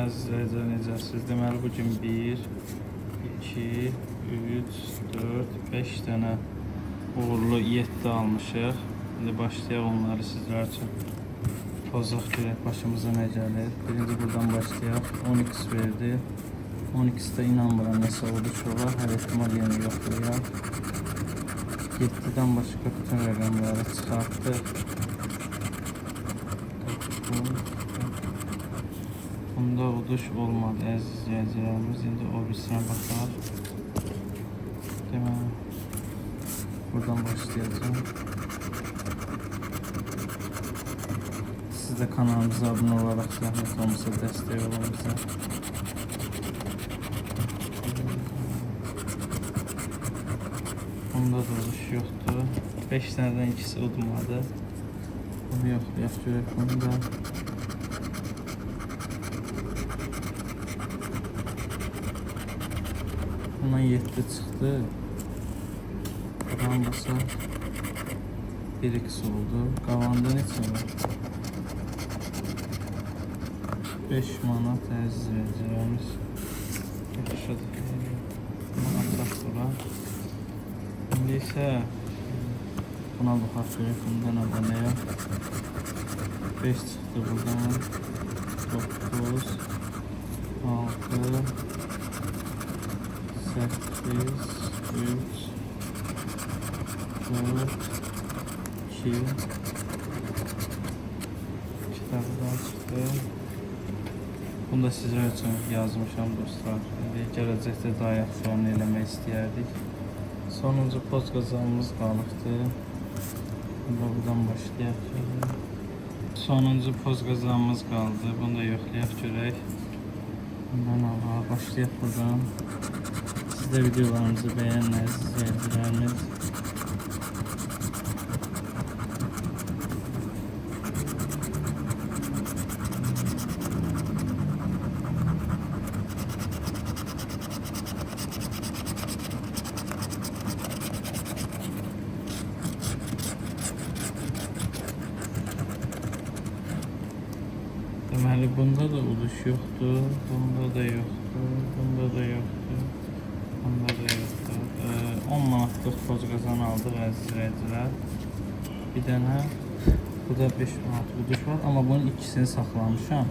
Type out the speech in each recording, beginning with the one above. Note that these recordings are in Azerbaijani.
əziz izləyicilər, necəsiniz? Deməli, bugün 1, 2, 3, 4, 5 dənə uğurlu 7 almışıq. İndi başlayaq onları sizlər üçün pozaq görək başımıza nə gəlir. Birinci buradan başlayaq. 10x verdi. 10x-də inanmıram nəsə uduş olar. Hər ehtimal yenə yoxlayaq. 7-dən başqa bütün rəqəmləri çıxartdıq. Bunda uduş olmadı əziz izləyicilərimiz. İndi o birisinə baxar. Deməli, buradan başlayacağım. Siz də kanalımıza abunə olaraq zəhmət olmasa dəstək olun bizə. Bunda da uduş yoxdur. 5 dənədən ikisi udmadı. Bunu yoxlayaq görək bunda. Bundan 7 çıxdı. Buradan basaq 1x oldu. Qavanda neçə var? 5 manat əziz izləyicilərimiz. Yaxşıdır. Bunu ataq bura. İndi isə buna baxaq görək. Bundan abonəyə 5 çıxdı buradan. 9 6 8 3 4 2 kitabdan çıxdı. Bunu da sizlər üçün yazmışam dostlar. İndi gələcəkdə daha yaxşılarını eləmək istəyərdik. Sonuncu poz qazanımız qalıqdı. Buradan başlayaq. Sonuncu poz qazanımız qaldı. Bunu da yoxlayaq görək. Bundan başlayaq buradan. Siz də videolarımızı bəyənin əziz izləyicilərimiz. Deməli, bunda da uduş yoxdur, bunda da yoxdur, bunda da yoxdur, bunda da yoxdur. 10 manatlıq poz qazanı aldıq əziz izləyicilər. Bir dənə, burada 5 manat uduş var, amma bunun ikisini saxlamışam.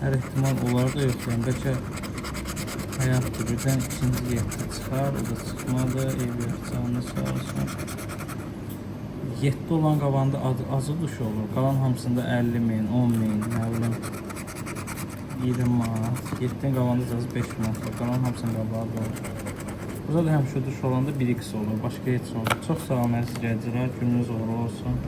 Hər ehtimal onları da yoxlayım. Bəlkə həyatdır, birdən ikinci 7 çıxar, o da çıxmadı, ev yoxcanını sağ olsun. 7 olan qavanda az uduş olur. Qalan hamısında 50.000, 10.000, nə bilim 20 manat. 7-dən qavanda cəz 5 manat. Qalan hamısının qabağı olur. Burada da həmişə uduş olanda 1x olur. Başqa heç olur. Çox sağ olun əziz izləyicilər. Gününüz uğurlu olsun.